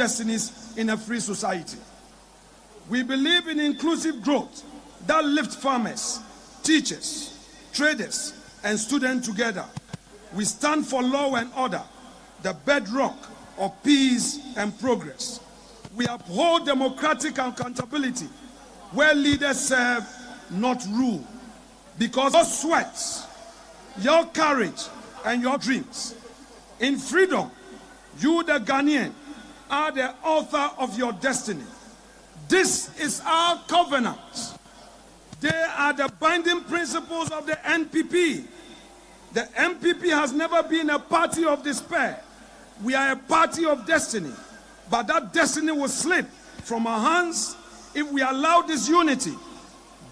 destinies in a free society. We believe in inclusive growth that lifts farmers, teachers, traders, and students together. We stand for law and order, the bedrock of peace and progress. We uphold democratic accountability where leaders serve, not rule. Because your sweat, your courage, and your dreams. In freedom, you, the Ghanaian, are the author of your destiny. This is our covenant. They are the binding principles of the NPP. The NPP has never been a party of despair. We are a party of destiny. But that destiny will slip from our hands if we allow disunity,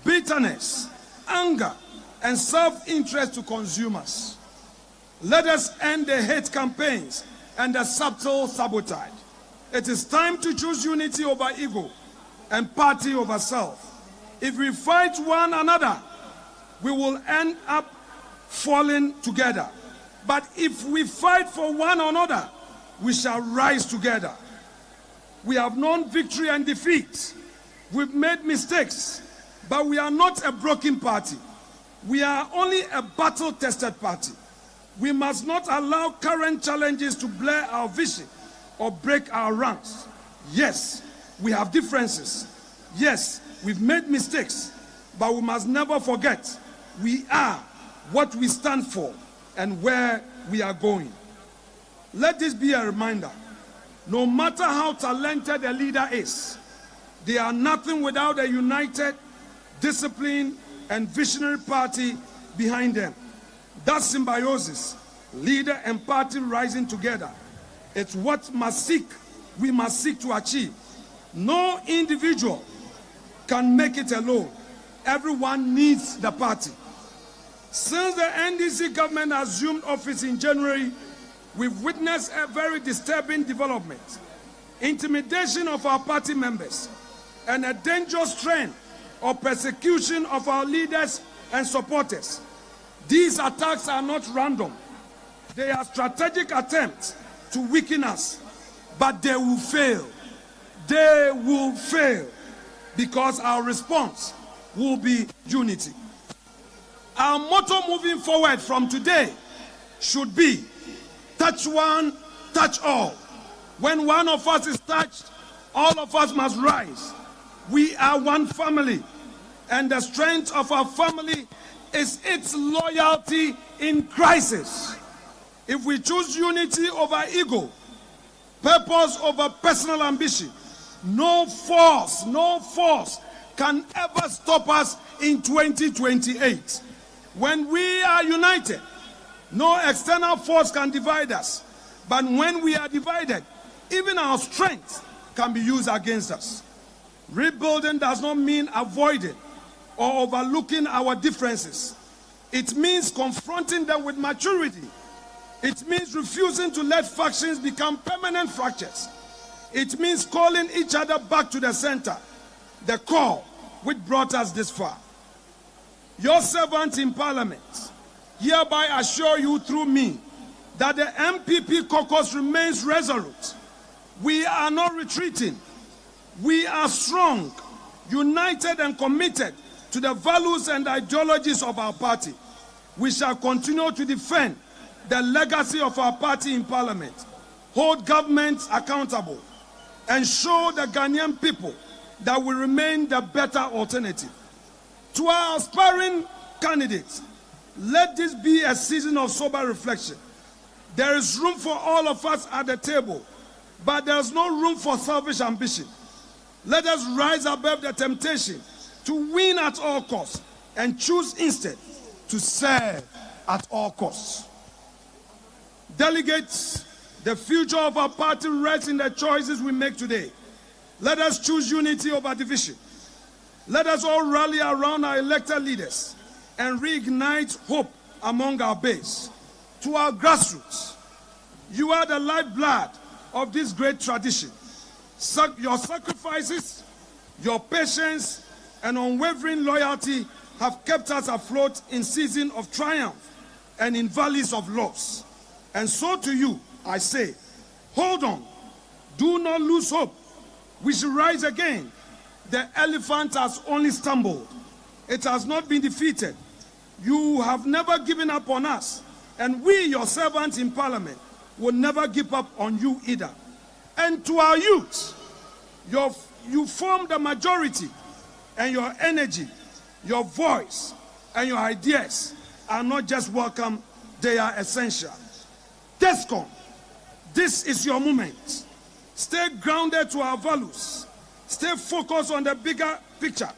bitterness, anger, and self-interest to consume us. Let us end the hate campaigns and the subtle sabotage. It is time to choose unity over ego and party over self. If we fight one another, we will end up falling together. But if we fight for one another, we shall rise together. We have known victory and defeat. We've made mistakes, but we are not a broken party. We are only a battle-tested party. We must not allow current challenges to blur our vision or break our ranks. Yes, we have differences. Yes, we've made mistakes, but we must never forget we are what we stand for and where we are going. Let this be a reminder. No matter how talented a leader is, they are nothing without a united, disciplined, and visionary party behind them. That symbiosis, leader and party rising together, it's what we must seek to achieve. No individual can make it alone. Everyone needs the party. Since the NDC government assumed office in January, we've witnessed a very disturbing development. Intimidation of our party members and a dangerous trend of persecution of our leaders and supporters. These attacks are not random. They are strategic attempts to weaken us, but they will fail. They will fail because our response will be unity. Our motto moving forward from today should be touch one, touch all. When one of us is touched, all of us must rise. We are one family, and the strength of our family is its loyalty in crisis. If we choose unity over ego, purpose over personal ambition, no force can ever stop us in 2028. When we are united, no external force can divide us. But when we are divided, even our strength can be used against us. Rebuilding does not mean avoiding or overlooking our differences. It means confronting them with maturity. It means refusing to let factions become permanent fractures. It means calling each other back to the center, the core which brought us this far. Your servant in Parliament hereby assure you through me that the MPP caucus remains resolute. We are not retreating. We are strong, united and committed to the values and ideologies of our party. We shall continue to defend the legacy of our party in Parliament, hold governments accountable, and show the Ghanaian people that we remain the better alternative. To our aspiring candidates, let this be a season of sober reflection. There is room for all of us at the table, but there is no room for selfish ambition. Let us rise above the temptation to win at all costs and choose instead to serve at all costs. Delegates, the future of our party rests in the choices we make today. Let us choose unity over division. Let us all rally around our elected leaders and reignite hope among our base. To our grassroots, you are the lifeblood of this great tradition. Your sacrifices, your patience, and unwavering loyalty have kept us afloat in seasons of triumph and in valleys of loss. And so to you, I say, hold on, Do not lose hope. We shall rise again. The elephant has only stumbled. It has not been defeated. You have never given up on us, and we, your servants in Parliament, will never give up on you either. And to our youth, you form the majority, and your energy, your voice, and your ideas are not just welcome, they are essential. TESCOM, this is your moment. Stay grounded to our values. Stay focused on the bigger picture.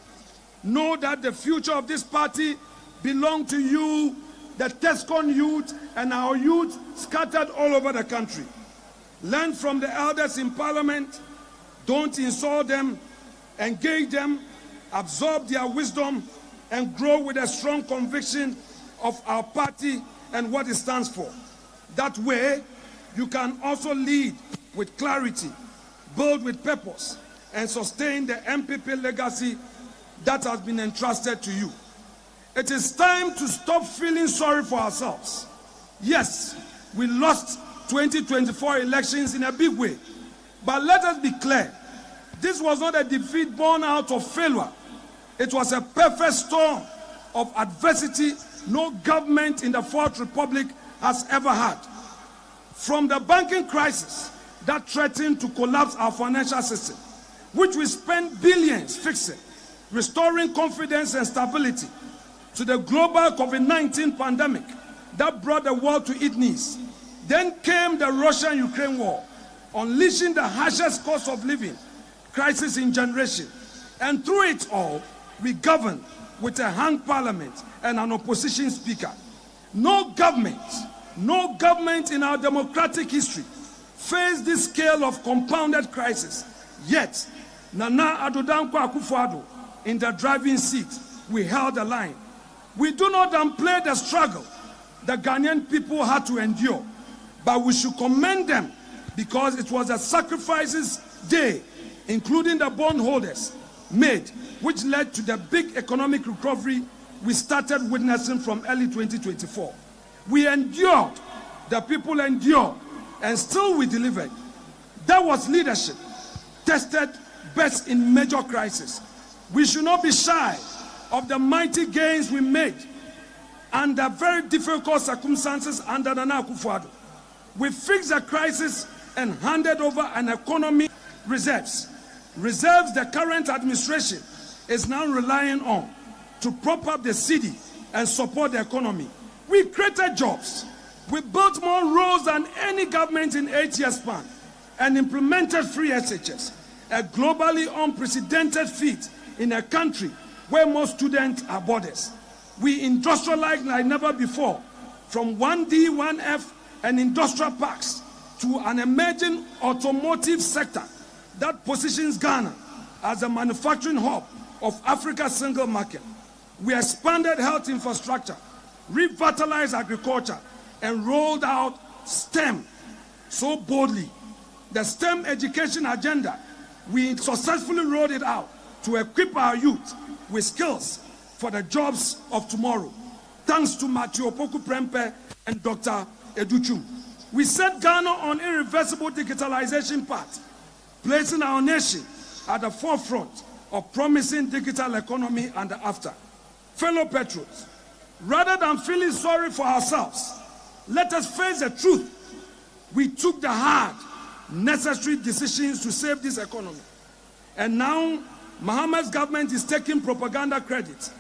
Know that the future of this party belongs to you, the TESCOM youth, and our youth scattered all over the country. Learn from the elders in Parliament. Don't insult them. Engage them. Absorb their wisdom and grow with a strong conviction of our party and what it stands for. That way, you can also lead with clarity, build with purpose, and sustain the MPP legacy that has been entrusted to you. It is time to stop feeling sorry for ourselves. Yes, we lost 2024 elections in a big way, but let us be clear. This was not a defeat born out of failure. It was a perfect storm of adversity no government in the Fourth Republic has ever had. From the banking crisis that threatened to collapse our financial system, which we spent billions fixing, restoring confidence and stability, to the global COVID-19 pandemic that brought the world to its knees. Then came the Russia-Ukraine war, unleashing the harshest cost of living crisis in generation. And through it all, we governed with a hung parliament and an opposition speaker. No government in our democratic history faced this scale of compounded crisis. Yet, Nana Addo Dankwa Akufo-Addo in the driving seat, we held the line. We do not downplay the struggle the Ghanaian people had to endure, but we should commend them because it was a sacrifices they, including the bondholders, made, which led to the big economic recovery we started witnessing from early 2024. We endured, the people endured, and still we delivered. That was leadership, tested best in major crisis. We should not be shy of the mighty gains we made under very difficult circumstances under Nana Akufo-Addo. We fixed the crisis and handed over an economy reserves the current administration is now relying on to prop up the city and support the economy. We created jobs. We built more roads than any government in 8 years span and implemented free SHS, a globally unprecedented feat in a country where most students are boarders. We industrialized like never before, from 1D, 1F and industrial parks to an emerging automotive sector that positions Ghana as a manufacturing hub of Africa's single market. We expanded health infrastructure, revitalized agriculture, and rolled out STEM so boldly. The STEM education agenda, we successfully rolled it out to equip our youth with skills for the jobs of tomorrow, thanks to Matthew Opoku Prempeh and Dr. Educhum. We set Ghana on irreversible digitalization path, placing our nation at the forefront of promising digital economy and after. Fellow patriots, rather than feeling sorry for ourselves, let us face the truth. We took the hard, necessary decisions to save this economy. And now, Mohammed's government is taking propaganda credit,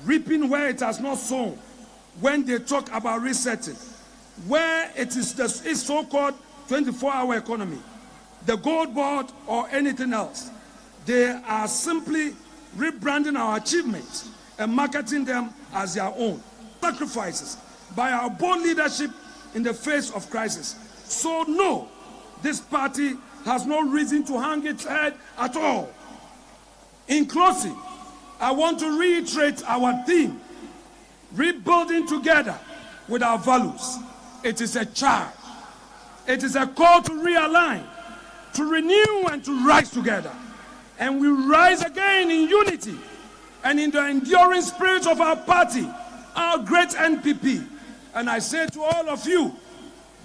reaping where it has not sown when they talk about resetting, where it is its so-called 24-hour economy, the gold board or anything else. They are simply rebranding our achievements and marketing them as their own. Sacrifices by our bold leadership in the face of crisis. So no, this party has no reason to hang its head at all. In closing, I want to reiterate our theme, rebuilding together with our values. It is a charge. It is a call to realign, to renew and to rise together. And we rise again in unity and in the enduring spirit of our party, our great NPP. And I say to all of you,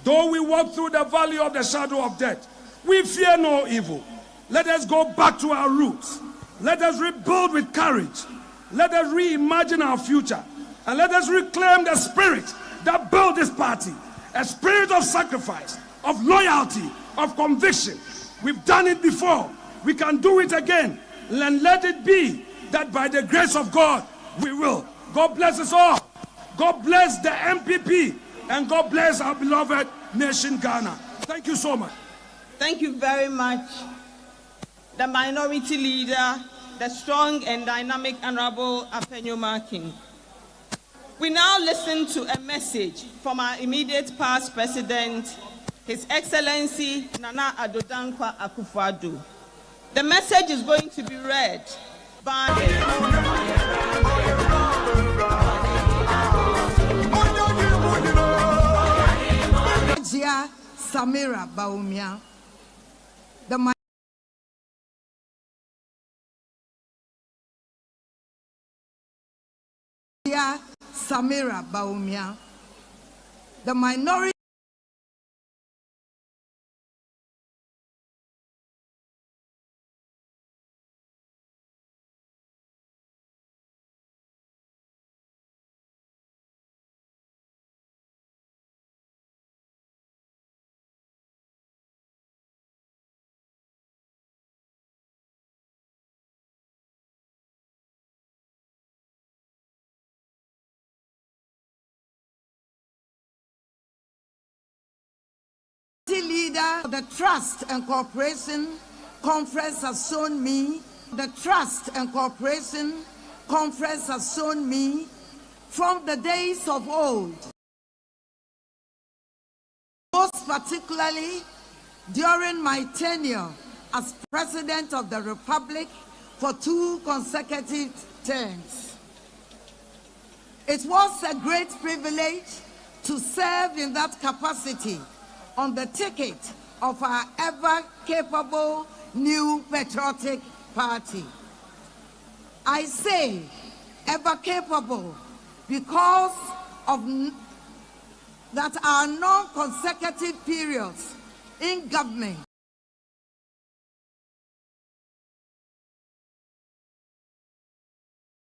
though we walk through the valley of the shadow of death, We fear no evil. Let us go back to our roots. Let us rebuild with courage. Let us reimagine our future. And let us reclaim the spirit that built this party. A spirit of sacrifice, of loyalty, of conviction. We've done it before. We can do it again. And let it be that by the grace of God, we will. God bless us all. God bless the MPP. And God bless our beloved nation, Ghana. Thank you so much. Thank you very much, the minority leader, the strong and dynamic Honorable Apenyo Markin. We now listen to a message from our immediate past president, His Excellency Nana Addo Dankwa Akufo-Addo. The message is going to be read by Samira Baumia. Samira Baumia, the minority leader, the Trust and Cooperation Conference has shown me, the Trust and Cooperation Conference has shown me from the days of old, most particularly during my tenure as President of the Republic for 2 consecutive terms. It was a great privilege to serve in that capacity on the ticket of our ever-capable new patriotic party. I say ever-capable because of that our non-consecutive periods in government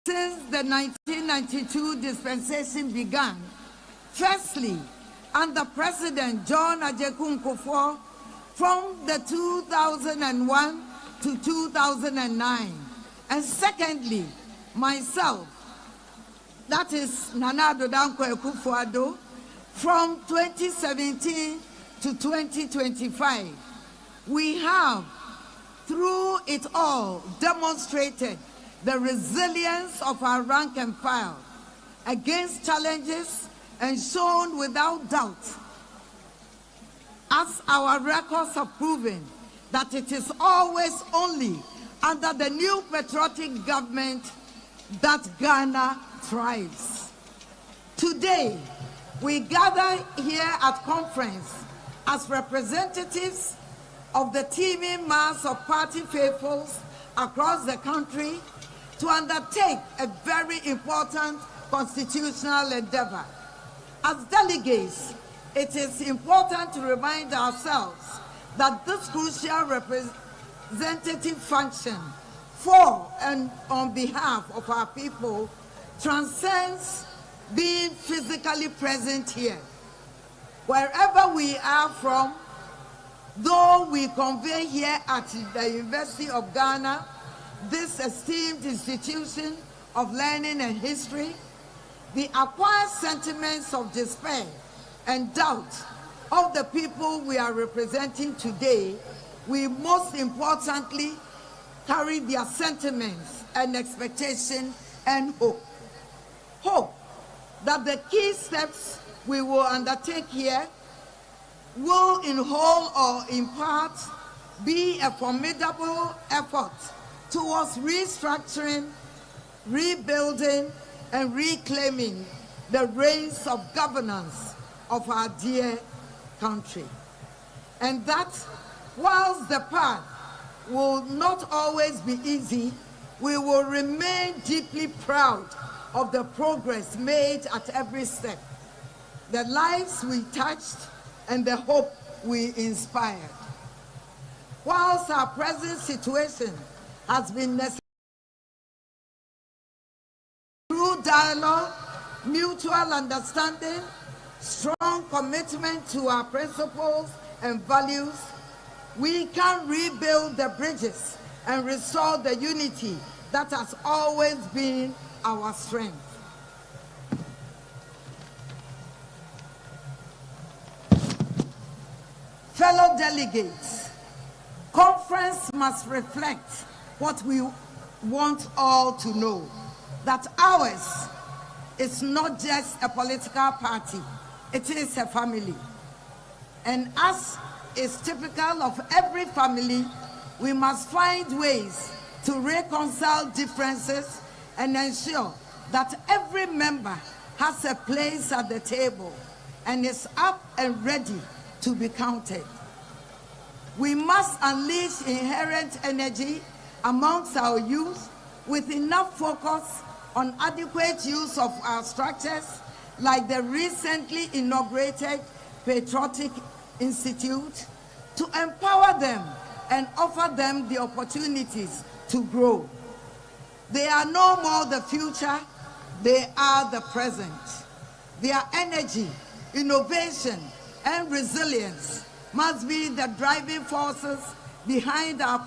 since the 1992 dispensation began. Firstly, under President John Ajekun Kufuor from the 2001 to 2009. And secondly, myself, that is Nana Addo Dankwa Akufo-Addo, from 2017 to 2025. We have, through it all, demonstrated the resilience of our rank and file against challenges and shown without doubt, as our records have proven, that it is always only under the new patriotic government that Ghana thrives. Today, we gather here at conference as representatives of the teeming mass of party faithfuls across the country to undertake a very important constitutional endeavor. As delegates, it is important to remind ourselves that this crucial representative function for and on behalf of our people transcends being physically present here. Wherever we are from, though we convey here at the University of Ghana, this esteemed institution of learning and history, the acquired sentiments of despair and doubt of the people we are representing today, we most importantly carry their sentiments and expectation and hope. Hope that the key steps we will undertake here will in whole or in part be a formidable effort towards restructuring, rebuilding, and reclaiming the reins of governance of our dear country. And that, whilst the path will not always be easy, we will remain deeply proud of the progress made at every step, the lives we touched, and the hope we inspired. whilst our present situation has been necessary through dialogue, mutual understanding, strong commitment to our principles and values, we can rebuild the bridges and restore the unity that has always been our strength. Fellow delegates, conference must reflect what we want all to know, that ours is not just a political party, it is a family. And as is typical of every family, we must find ways to reconcile differences and ensure that every member has a place at the table and is up and ready to be counted. We must unleash inherent energy amongst our youth with enough focus on adequate use of our structures like the recently inaugurated Patriotic Institute to empower them and offer them the opportunities to grow. They are no more the future, they are the present. Their energy, innovation, and resilience must be the driving forces behind our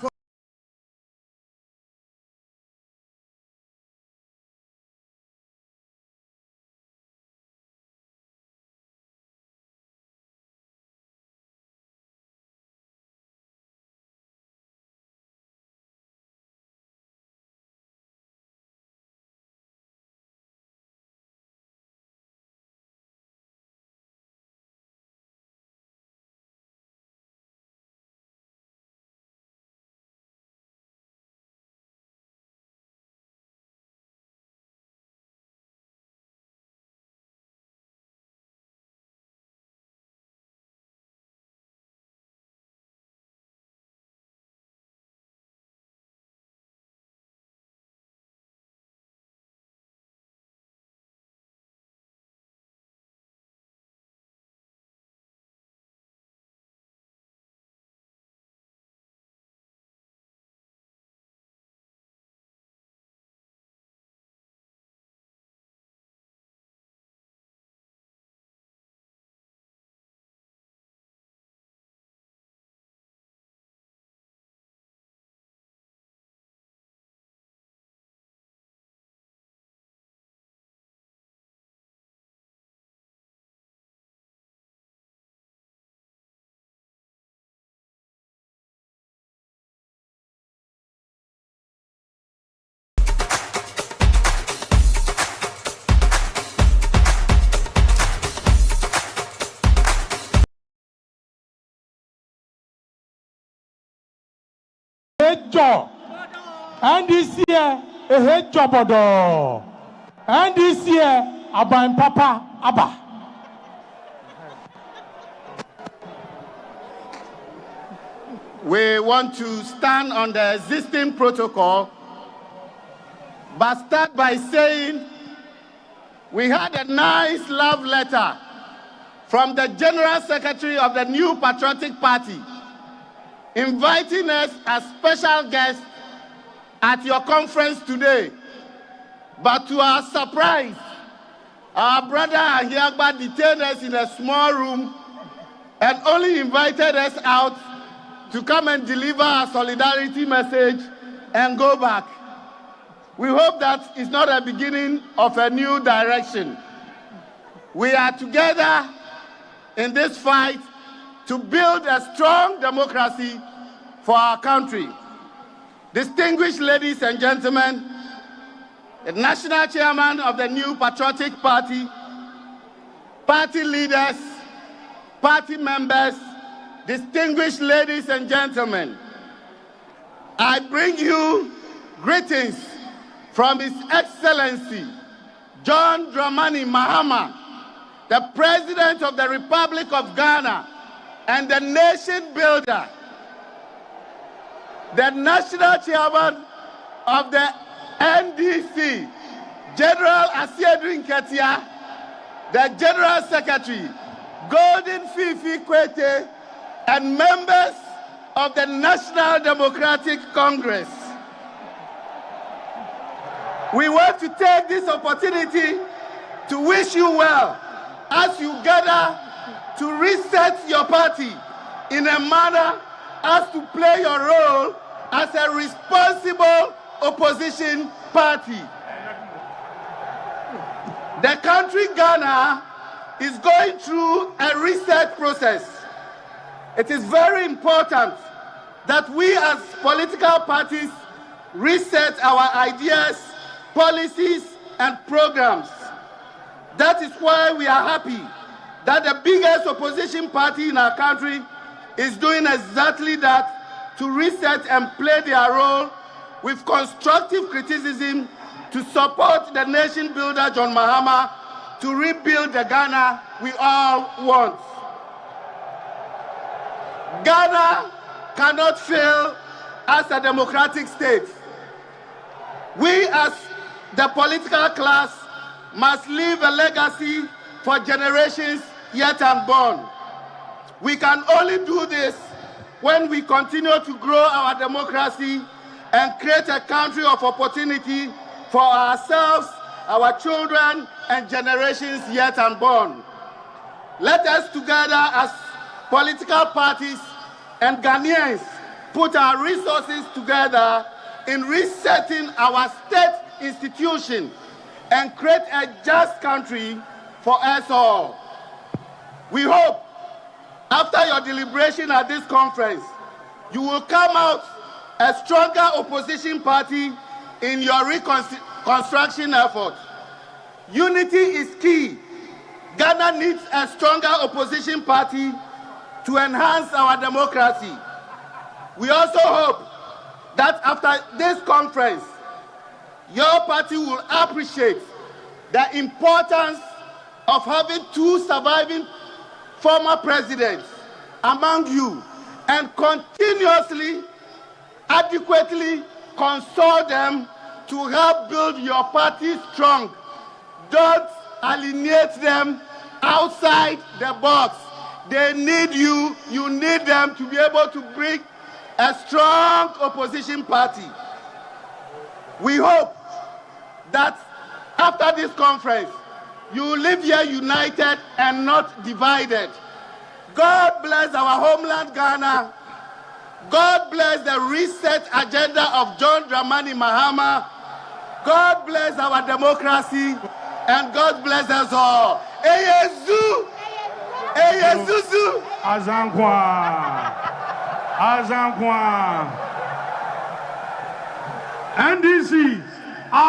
and this year a head job and this year Aban Papa Abba. We want to stand on the existing protocol, but start by saying we had a nice love letter from the General Secretary of the new Patriotic Party inviting us as special guests at your conference today. But to our surprise, our brother Ahiagba detained us in a small room and only invited us out to come and deliver our solidarity message and go back. We hope that is not a beginning of a new direction. We are together in this fight to build a strong democracy for our country. Distinguished ladies and gentlemen, the national chairman of the new Patriotic Party, party leaders, party members, distinguished ladies and gentlemen, I bring you greetings from His Excellency John Dramani Mahama, the President of the Republic of Ghana and the nation builder, the national chairman of the NDC, General Asiedrin Ketia, the General Secretary, Golden Fifi Kwete, and members of the National Democratic Congress. We want to take this opportunity to wish you well as you gather to reset your party in a manner as to play your role as a responsible opposition party. The country Ghana is going through a reset process. It is very important that we as political parties reset our ideas, policies, and programs. That is why we are happy that the biggest opposition party in our country is doing exactly that, to reset and play their role with constructive criticism to support the nation builder John Mahama to rebuild the Ghana we all want. Ghana cannot fail as a democratic state. We as the political class must leave a legacy for generations yet unborn. We can only do this when we continue to grow our democracy and create a country of opportunity for ourselves, our children, and generations yet unborn. Let us together as political parties and Ghanaians put our resources together in resetting our state institution and create a just country for us all. We hope after your deliberation at this conference, you will come out a stronger opposition party in your reconstruction effort. Unity is key. Ghana needs a stronger opposition party to enhance our democracy. We also hope that after this conference, your party will appreciate the importance of having two surviving former presidents among you and continuously, adequately consult them to help build your party strong. Don't alienate them outside the box. They need you, you need them to be able to bring a strong opposition party. We hope that after this conference, you will live here united and not divided. God bless our homeland Ghana. God bless the reset agenda of John Dramani Mahama. God bless our democracy, and God bless us all. Eyezu! Eyezuzu! Azankwa! Azankwa! NDC!